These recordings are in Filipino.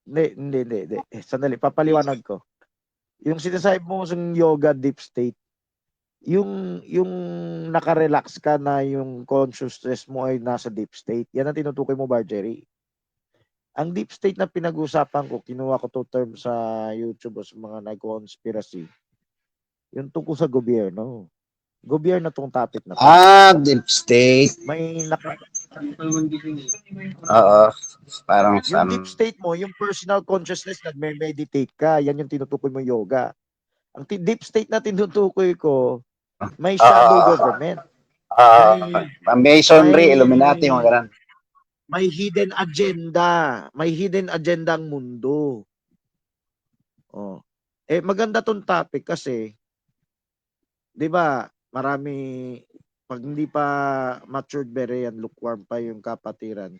Hindi. Sandali, papaliwanag ko. Yung sinasabi mo sa yoga deep state, yung naka-relax ka na yung consciousness mo ay nasa deep state. Yan ang tinutukoy mo, Marjorie. Ang deep state na pinag-usapan ko, kinuha ko to term sa YouTube o sa mga nag-conspiracy, yung tungkol sa gobyerno. Gobyerno tong topic na to. Deep state. May naka, Oo, parang yung deep state mo, yung personal consciousness, nagme-meditate ka, yan yung tinutukoy mo yoga. Ang deep state na tinutukoy ko, may shadow government. Masonry, May Illuminati, mga ganun. may hidden agenda. May hidden agenda ang mundo. Oh. Maganda tong topic kasi, 'di ba, marami pag hindi pa matured bere yan, lukewarm pa yung kapatiran.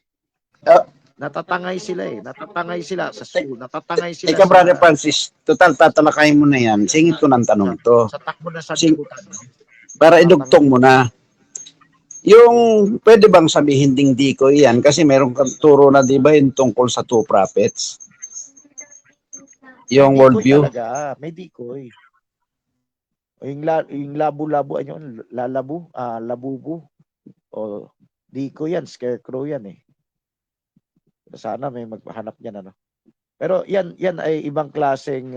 Natatangay sila sa school, natatangay sila Ikaw, Brother Francis, total tatalakayin mo na yan. Singit ko ng tanong to. sa takbo na sa libutan. Para idugtong mo na. Yung pwede bang sabihin ding decoy yan? Kasi meron kang turo na, di ba, yung tungkol sa two prophets? Yung worldview. Talaga, may decoy. Yung labo-labo, ano yun? Labubu. O, decoy yan, scarecrow yan eh. Sana may maghanap niyan, ano. Pero yan ay ibang klaseng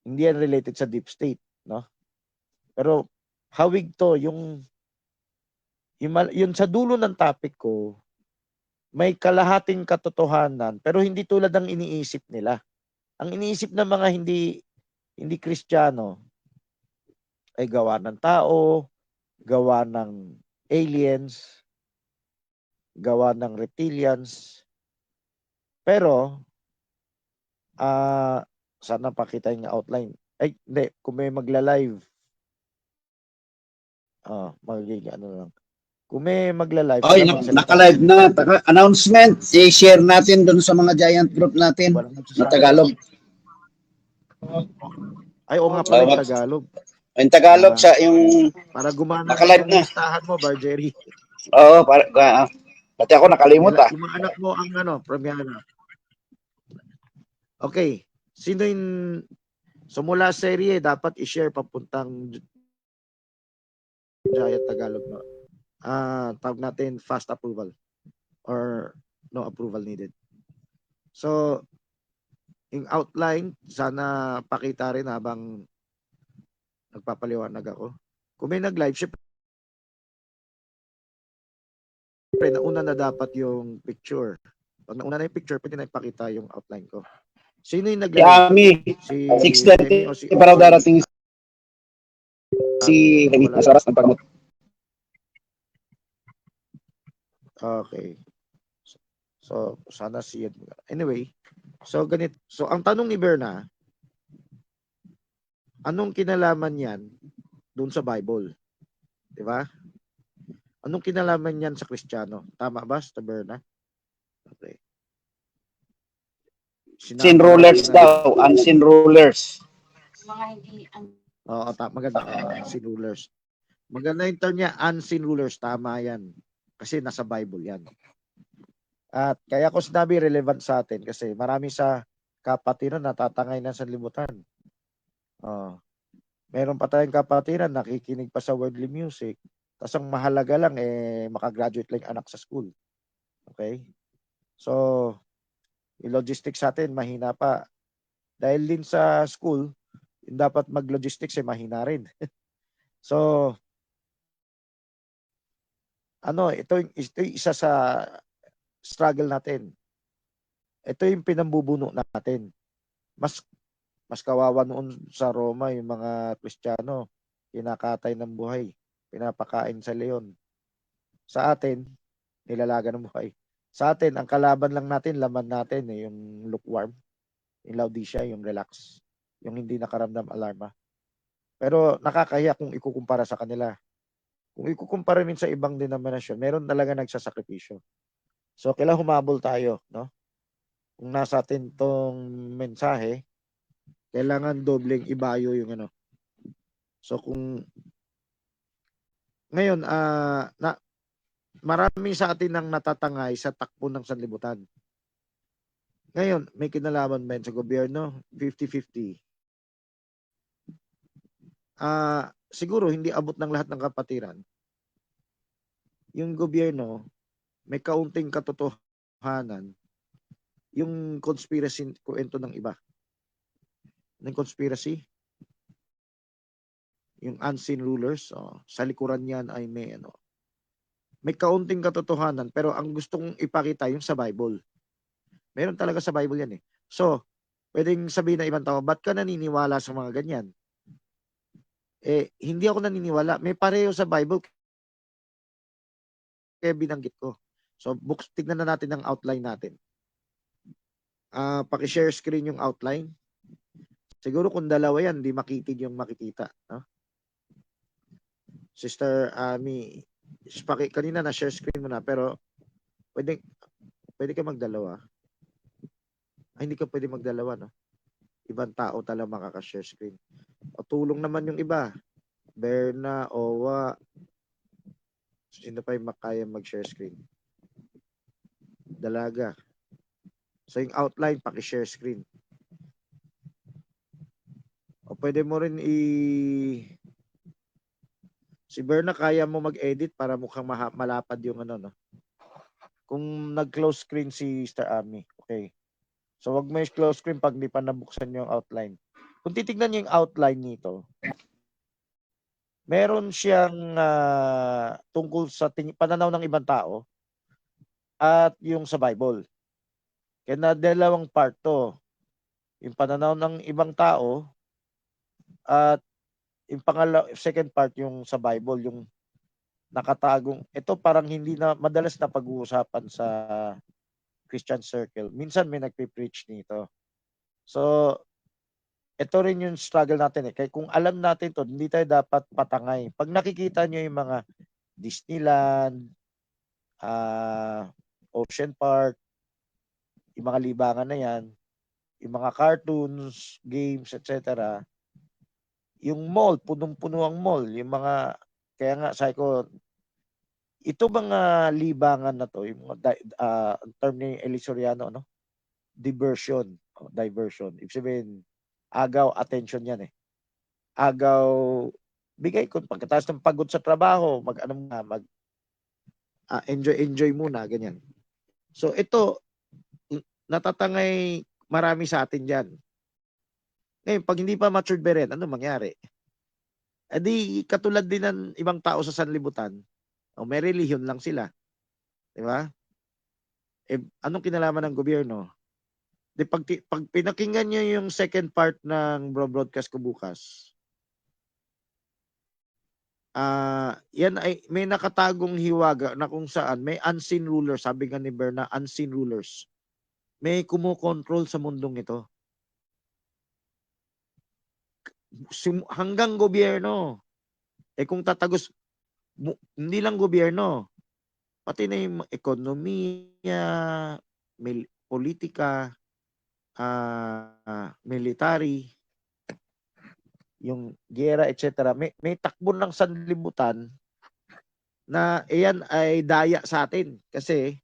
hindi yan related sa deep state, no? Pero hawig to yung sa dulo ng topic ko, may kalahating katotohanan pero hindi tulad ng iniisip nila. Ang iniisip ng mga hindi Kristiyano ay gawa ng tao, gawa ng aliens, gawa ng reptilians. Pero sana pakita yung outline. Ay, hindi, kung may magla-live. Magiging ano lang. Kung may magla-live, Oy, naka-live na. Announcement, i-share natin doon sa mga giant group natin na Tagalog. Ay, oo nga pala yung Tagalog. Yung Tagalog sa yung para gumana naka-live yung na. listahan mo, Bargery. Oo, pati ako nakalimot Yung mga anak mo ang premiana. Okay. Sino yung mula serye, dapat i-share papuntang Giant Tagalog, no? Tawag natin fast approval or no approval needed. So, yung outline, sana pakita rin habang nagpapaliwanag ako. Kung may nag-live, syempre, nauna na dapat yung picture. Pag nauna na yung picture, pwede na ipakita yung outline ko. Sino yung nag-live? Yami. Si 6:30 para darating si Remy na oras ng pagmut. Okay. So, sana siya. Anyway, so ganito. So, ang tanong ni Berna, anong kinalaman yan doon sa Bible? Di ba? Anong kinalaman yan sa Kristiyano? Tama ba, Sister Berna? Okay. Unseen rulers daw. Unseen rulers. Mga hindi... Oo, maganda. Unseen rulers. Maganda yung term niya, unseen rulers. Tama yan. Kasi nasa Bible yan. At kaya ko sinabi relevant sa atin kasi marami sa kapatiran natatangay na sa libutan. Meron pa tayong kapatiran nakikinig pa sa worldly music. Tapos ang mahalaga lang makagraduate lang anak sa school. Okay? So, yung logistics sa atin mahina pa. Dahil din sa school, yung dapat mag-logistics mahina rin. So, ito isa sa struggle natin. Ito yung pinambubuno natin. Mas kawawa noon sa Roma yung mga Kristiyano, kinakatay ng buhay, pinapakain sa leon. Sa atin, nilalaga ng buhay. Sa atin, ang kalaban lang natin, laman natin, yung lukewarm, yung Laodicea, yung relax, yung hindi nakaramdam alarma. Pero nakakahiya kung ikukumpara sa kanila. Kung ikukumpara rin sa ibang denominasyon, meron talaga nagsasakripisyo. So, kailangan humabol tayo, no? Kung nasa atin tong mensahe, kailangan dobleng ibayo yung ano. So, kung ngayon, marami sa atin ang natatangay sa takbo ng sanlibutan. Ngayon, may kinalaman ba yan sa gobyerno? 50-50. Siguro hindi abot ng lahat ng kapatiran. Yung gobyerno, may kaunting katotohanan yung conspiracy kwento ng iba. Ng conspiracy, yung unseen rulers, sa likuran niyan ay may kaunting katotohanan pero ang gustong ipakita yung sa Bible. Meron talaga sa Bible yan eh. So, pwedeng sabihin ng ibang tao, ba't ka naniniwala sa mga ganyan? Hindi ako naniniwala. May pareho sa Bible kaya binanggit ko. So, tignan na natin ang outline natin. Paki-share screen yung outline. Siguro kung dalawa yan, di makitid yung makikita. No? Sister Ami, kanina na share screen mo na pero pwede ka magdalawa. Hindi ka pwede magdalawa, no? Ibang tao talaga makaka-share screen. O tulong naman yung iba. Berna, Owa, sino pa yung makaya mag-share screen? Dalaga. So yung outline, paki-share screen. O pwede mo rin si Berna, kaya mo mag-edit para mukhang malapad yung no? Kung nag-close screen si Star Ami. Okay. So wag mo yung close screen pag di pa nabuksan yung outline. Kung titignan niyo yung outline nito, meron siyang tungkol sa pananaw ng ibang tao at yung sa Bible. Kaya na dalawang part to. Yung pananaw ng ibang tao at yung second part yung sa Bible, yung nakatagong. Ito parang hindi na madalas na pag-uusapan sa Christian circle. Minsan may nagpe-preach nito. So, ito rin yung struggle natin eh. Kaya kung alam natin to, hindi tayo dapat patangay. Pag nakikita nyo yung mga Disneyland, Ocean Park, yung mga libangan na yan, yung mga cartoons, games, etc. Yung mall, punong-puno ang mall. Yung mga, kaya nga sabi ko, ito mga libangan na to, yung mga term ni Eli Soriano, no? Diversion. Ibig sabihin, agaw, attention yan eh. Agaw, bigay ko pagkatapos ng pagod sa trabaho, enjoy muna, ganyan. So ito, natatangay marami sa atin dyan. Ngayon, pag hindi pa matured ba rin, ano mangyari? Di katulad din ng ibang tao sa sanlibutan, may relihiyon lang sila. Di ba? Anong kinalaman ng gobyerno? Pag pinakinggan nyo yung second part ng broadcast ko bukas, yan ay may nakatagong hiwaga na kung saan may unseen rulers, sabi nga ni Berna, unseen rulers. May kumokontrol sa mundong ito. Hanggang gobyerno. Kung tatagos, hindi lang gobyerno, pati na yung ekonomiya, politika, military, yung gera, etc. May takbo ng sanlibutan na iyan ay daya sa atin. Kasi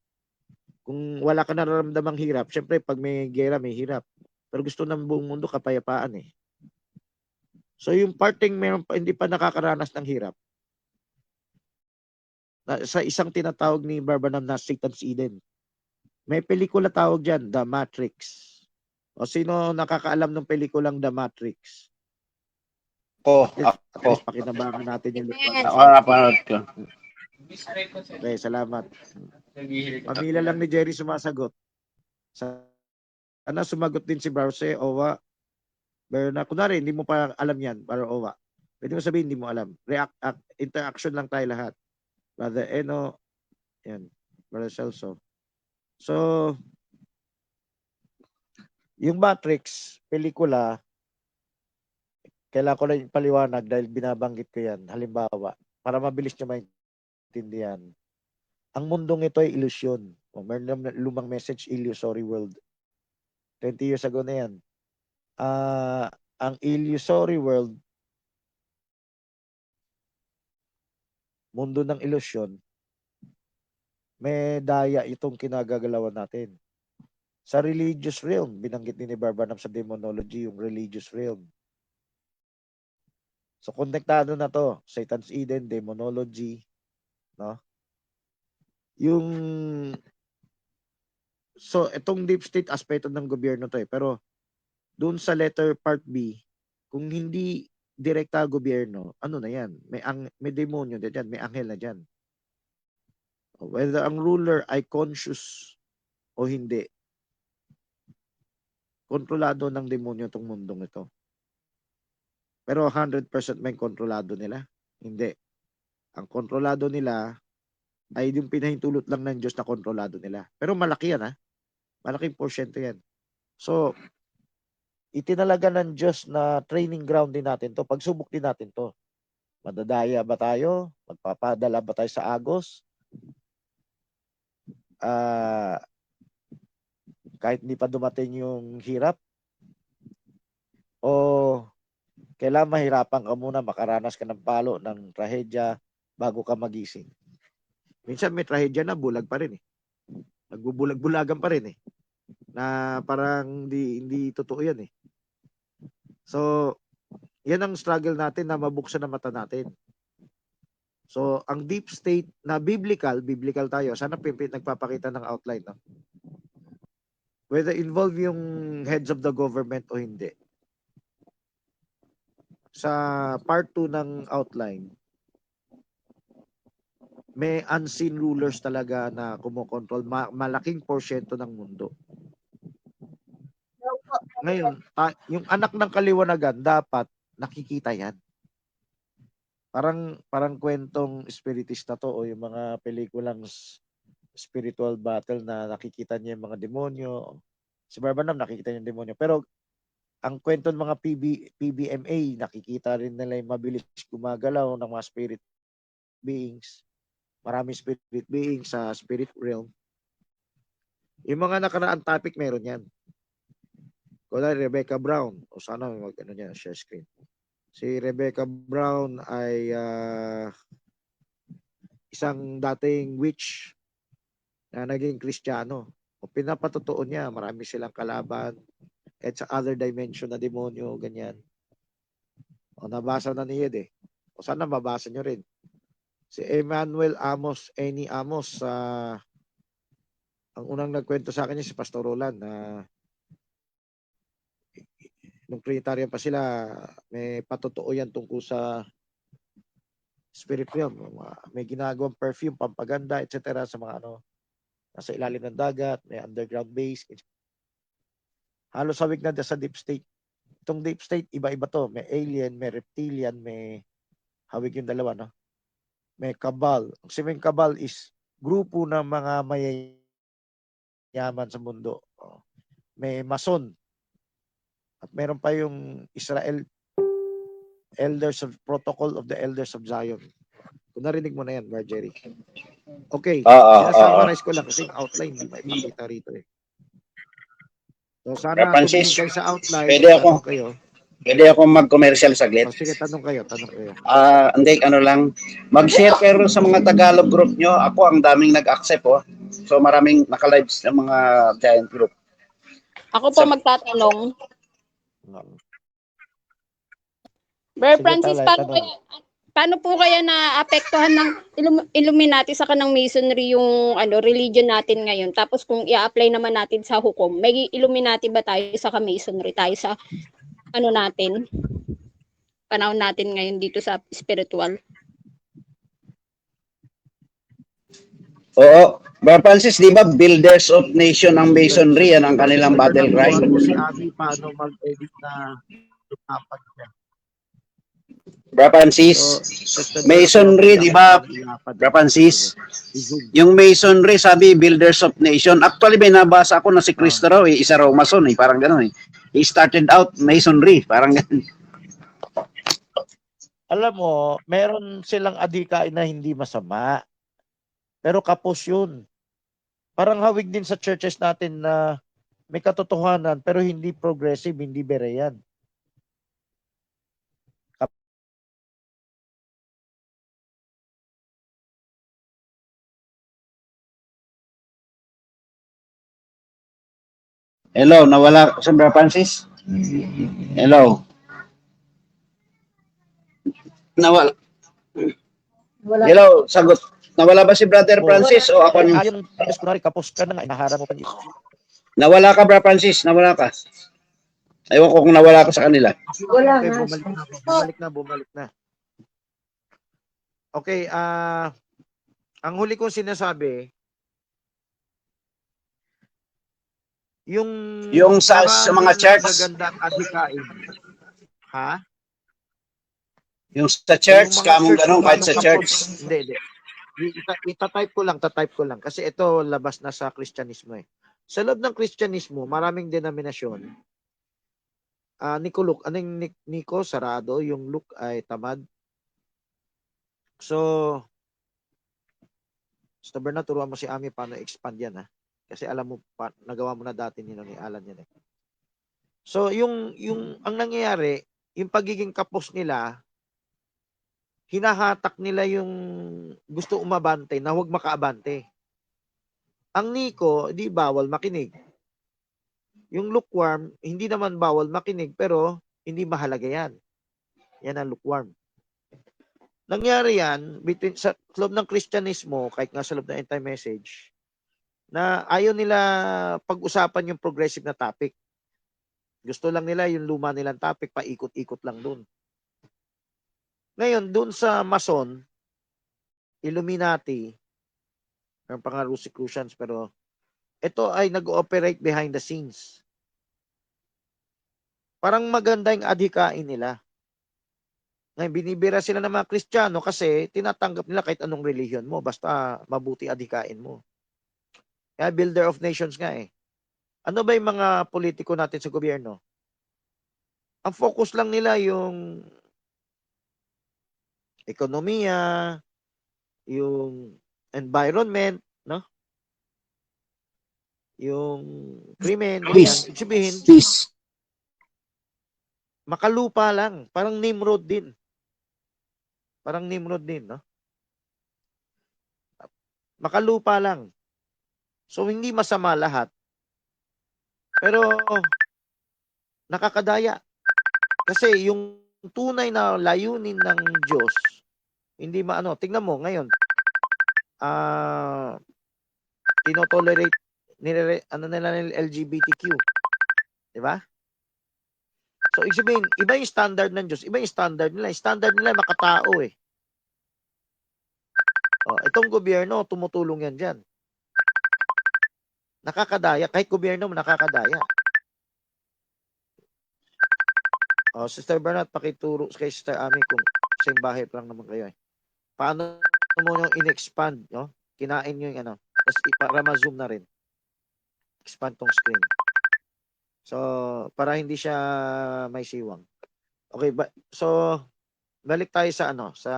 kung wala ka nararamdamang hirap, syempre pag may gera, may hirap. Pero gusto ng buong mundo kapayapaan eh. So yung parting meron pa, hindi pa nakakaranas ng hirap, sa isang tinatawag ni Barbanam na Satan's Eden. May pelikula tawag dyan, The Matrix. O sino nakakaalam ng pelikulang The Matrix? At least pakinabangan natin yung Ako na napanood ko. Okay, salamat. Pamilya lang ni Jerry sumasagot. Sana sumagot din si Barce, Owa, Berna. Kunwari, hindi mo pa alam yan, para Owa. Pwede mo sabihin, hindi mo alam. Interaction lang tayo lahat. Brother Eno, yan. Brother Celso. So, yung Matrix, pelikula, kailangan ko lang paliwanag dahil binabanggit ko yan. Halimbawa, para mabilis nyo maintindihan. Ang mundong ito ay ilusyon. Meron lumang message, illusory world. 20 years ago na yan. Ang illusory world, mundo ng ilusyon, may daya itong kinagagalawan natin. Sa religious realm, binanggit ni Barbanam sa demonology yung religious realm. So konektado na to, Satan's Eden, demonology, no? Yung so itong deep state aspeto ng gobyerno to pero doon sa letter part B, kung hindi direkta gobyerno, ano na 'yan? May demonyo na diyan, may anghel na diyan. Whether ang ruler ay conscious o hindi, kontrolado ng demonyo tong mundong ito. Pero 100% may kontrolado nila? Hindi. Ang kontrolado nila ay yung pinahintulot lang ng Diyos na kontrolado nila. Pero malaki yan, ha? Malaking porsyento yan. So, itinalaga ng Diyos na training ground din natin to. Pagsubok din natin to. Madadaya ba tayo? Magpapadala ba tayo sa Agos? Kahit hindi pa dumating yung hirap? O kailangan mahirapan ka muna, makaranas ka ng palo, ng trahedya bago ka magising? Minsan may trahedya na, bulag pa rin eh. Nagbubulag-bulagan pa rin eh. Na parang hindi totoo yan eh. So, yan ang struggle natin na mabuksan ang mata natin. So, ang deep state na biblical tayo. Sana nagpapakita ng outline. No? Whether involve yung heads of the government o hindi. Sa part 2 ng outline, may unseen rulers talaga na kumokontrol malaking porsyento ng mundo. Ngayon, yung anak ng kaliwanagan dapat nakikita yan. Parang kwentong spiritista to o yung mga pelikulang spiritual battle na nakikita niya yung mga demonyo. Si Barbanam nakikita niya yung demonyo. Pero ang kwento ng mga PBMA, nakikita rin nila yung mabilis gumagalaw ng mga spirit beings. Maraming spirit beings sa spirit realm. Yung mga nakaraan topic, meron yan. Kung Rebecca Brown, o sana mag-ano niya, share screen. Si Rebecca Brown ay isang dating witch na naging Kristiyano. O pinapatotoo niya, marami silang kalaban at sa other dimension na demonyo, ganyan. O nabasa na niya eh. O sana mabasa nyo rin. Si Emmanuel Amos, Amy Amos, ang unang nagkwento sa akin niya si Pastor Roland na nung Trinitarian pa sila, may patotoo yan tungkol sa spirit realm. May ginagawang perfume, pampaganda, etc. sa mga nasa ilalim ng dagat, may underground base. Halos sawig na sa deep state. Itong deep state, iba-iba to. May alien, may reptilian, may hawig yung dalawa, no? May cabal. Ang siming cabal is grupo ng mga mayayaman sa mundo. May mason. At meron pa yung Israel Elders of Protocol of the Elders of Zion. Kung narinig mo na yan, Marjorie. Okay, sinasummarize ko lang kasi yung outline hindi maipakita rito eh. So sana Francis, tumingin kayo sa outline, tanong kayo. Pwede ako mag-commercial saglit. Sige, tanong kayo. Hindi, lang. Mag-share pero sa mga Tagalog group nyo, ako ang daming nag-accept oh. So maraming naka-lives ng mga giant group. Ako po magtatanong. Brother Francis, paano po kaya naapektuhan ng Illuminati sa kanang Masonry yung religion natin ngayon? Tapos kung i-apply naman natin sa hukom, may Illuminati ba tayo sa Masonry? Tayo sa natin? Panahon natin ngayon dito sa spiritual? Oo. Brother Francis, di ba Builders of Nation ang Masonry, yan ang kanilang battle cry? Si Abi, paano mag-edit na dapat niya? Brother Francis, Masonry, di ba? Brother Francis, yung Masonry, sabi, Builders of Nation. Actually, may nabasa ako na si Cristo raw, isa raw Mason, parang gano'n. He started out Masonry, parang gano'n. Alam mo, meron silang adhikain na hindi masama. Pero kapos yun. Parang hawig din sa churches natin na may katotohanan pero hindi progressive, hindi bereyan. Hello, nawala si Brother Francis? Hello. Nawala. Hello, sagot. Nawala ba si Brother mo. Francis o ako? Kung ayaw ng Diyos, kunwari kapos ka na nga, inaharap mo pa Diyos. Nawala ka, Brother Francis? Nawala ka? Ewan ko kung nawala ka sa kanila. Okay, bumalik na. Okay, ang huli kong sinasabi, Yung sa mga church, magagandang adhikain. Ha? yung sa Yung church, mga kamong church ganun, kung kahit anong sa kapos. church. Hindi. Itatype ko lang. Kasi ito labas na sa Kristyanismo eh. Sa loob ng Kristyanismo, maraming denominasyon. Nico Luke, anong Nico? Sarado. Yung Luke ay tamad. So, Mr. Bernard, turuan mo si Ami paano expand yan ha. Kasi alam mo, nagawa mo na dati ni Alan yan eh. So, ang nangyayari, yung pagiging kapos nila, hinahatak nila yung gusto umabante na huwag makaabante. Ang Nico, di bawal makinig. Yung lukewarm, hindi naman bawal makinig, pero hindi mahalaga yan. Yan ang lukewarm. Nangyari yan, sa loob ng Kristyanismo, kahit nga sa loob ng anti-message, na ayaw nila pag-usapan yung progressive na topic. Gusto lang nila yung luma nilang topic, paikot-ikot lang dun. Ngayon, dun sa Mason, Illuminati, meron pa nga Rosicrucians, pero ito ay nag-ooperate behind the scenes. Parang maganda yung adhikain nila. Ngayon, binibira sila ng mga Kristiyano kasi tinatanggap nila kahit anong religion mo, basta mabuti adhikain mo. Kaya builder of nations nga eh. Ano ba yung mga politiko natin sa gobyerno? Ang focus lang nila yung ekonomiya, yung environment, no? Yung krimen, Peace. ganyan. Sabihin, Peace. makalupa lang. Parang Nimrod din. No? Makalupa lang. So, hindi masama lahat. Pero, nakakadaya. Kasi yung tunay na layunin ng Diyos, hindi maano. Tingnan mo, ngayon, tinotolerate nila ng LGBTQ. Di ba? So, ibig sabihin, iba yung standard ng Diyos, iba yung standard nila. Yung standard nila, makatao eh. Itong gobyerno, tumutulong yan dyan. Nakakadaya. Kahit gobyerno mo, nakakadaya. Sister Bernard, pakituro kay Sister Ami kung same bahay pa lang naman kayo eh. Paano mo yung in-expand, no? Kinain nyo yung ano. Tapos para ma-zoom na rin. Expand tong screen. So, para hindi siya may siwang. Okay, so, balik tayo sa ano, sa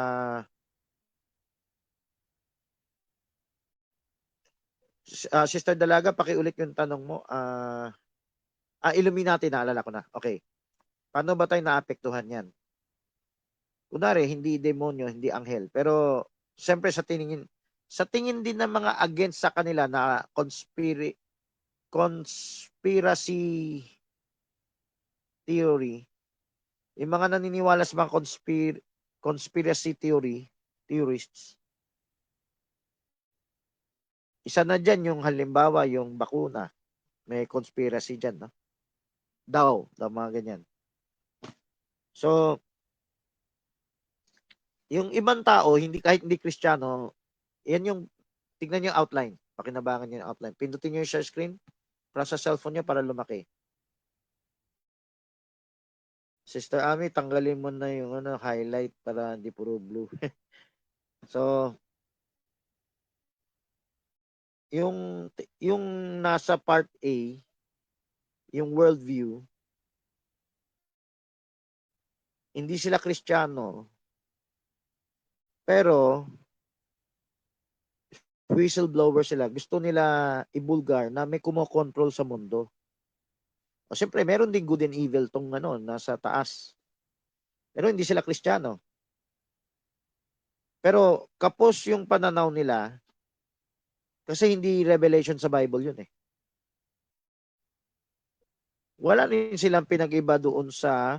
Sister Dalaga, pakiulit yung tanong mo. Illuminati, naalala ko na. Okay. Paano ba tayo naapektuhan yan? Kunwari, hindi demonyo, hindi anghel. Pero, siyempre sa tingin din ng mga against sa kanila na conspiracy theory, yung mga naniniwala sa mga conspiracy theorists, isa na dyan yung halimbawa, yung bakuna. May conspiracy dyan, no? Daw, mga ganyan. So, yung ibang tao, kahit hindi Kristiyano, yan yung, tignan nyo yung outline. Pakinabangan nyo yung outline. Pindutin nyo yung share screen para sa cellphone nyo para lumaki. Sister Ami, tanggalin mo na yung highlight para hindi puro blue. So, yung nasa part A, yung worldview, hindi sila Kristiyano, pero whistleblower sila. Gusto nila ibulgar na may kumokontrol sa mundo. Siyempre, meron din good and evil tong nasa taas. Pero hindi sila Kristiyano. Pero kapos yung pananaw nila kasi hindi revelation sa Bible yun eh. wala rin silang pinag-iba doon sa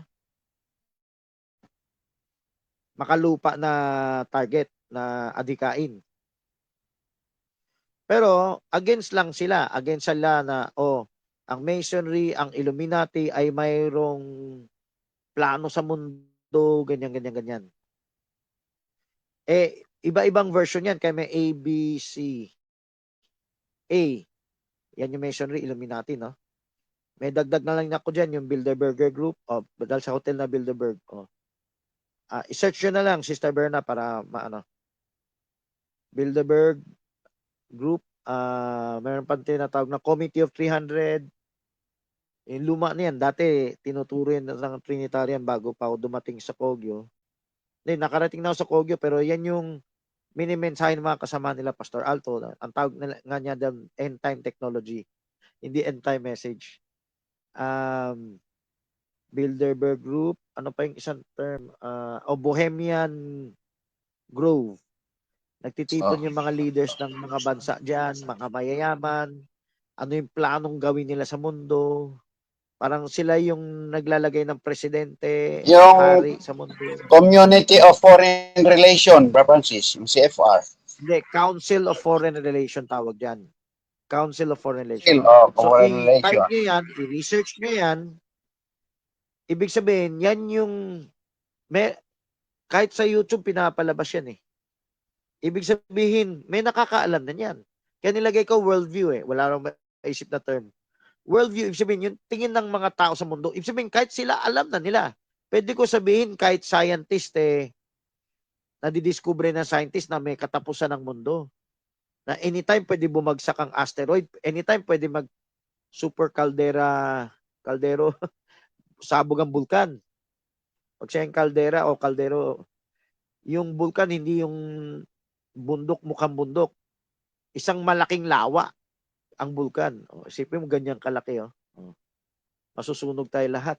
makalupa na target na adhikain. Pero against lang sila, against sila na ang Masonry, ang Illuminati ay mayroong plano sa mundo, ganyan. Iba-ibang version yan, kaya may A, B, C. A, yan yung Masonry, Illuminati, no? May dagdag na lang ako dyan, yung Bilderberger Group, dahil sa hotel na Bilderberg, i-search nyo na lang, Sister Berna, para maano. Bilderberg Group, meron pa tinatawag na Committee of 300. Yung luma na yan, dati tinuturo yan ng Trinitarian bago pa ako dumating sa Kogyo. Nakarating na ako sa Kogyo, pero yan yung minimensahe ng mga kasama nila, Pastor Alto. Ang tawag nila, nga niya doon, end time technology, hindi end time message. Bilderberg Group, ano pa yung isang term? Bohemian Grove. Nagtitipon yung mga leaders ng mga bansa dyan, mga mayayaman, ano yung planong gawin nila sa mundo. Parang sila yung naglalagay ng presidente, Yung hari sa mundo. Community of Foreign Relation, Bro Francis, yung CFR. Hindi, Council of Foreign Relation tawag dyan. Council of Foreign Relation. So, Foreign i-type Relation. nyo yan, i-research nyo yan. Ibig sabihin, yan yung, kahit sa YouTube, pinapalabas yan eh. Ibig sabihin, may nakakaalam na yan. Kaya nilagay ko worldview eh. Wala nang maisip na term. Worldview, ibig sabihin, yung tingin ng mga tao sa mundo. Ibig sabihin, kahit sila alam na nila. Pwede ko sabihin, kahit scientist nadidiscover ng scientist na may katapusan ng mundo. Na anytime pwede bumagsak ang asteroid. Anytime pwede mag super kaldero, sabog ang bulkan. Pag siya yung kaldera o kaldero, yung bulkan hindi yung bundok, mukhang bundok. Isang malaking lawa ang bulkan. Isipin mo, ganyan kalaki. Masusunog tayo lahat.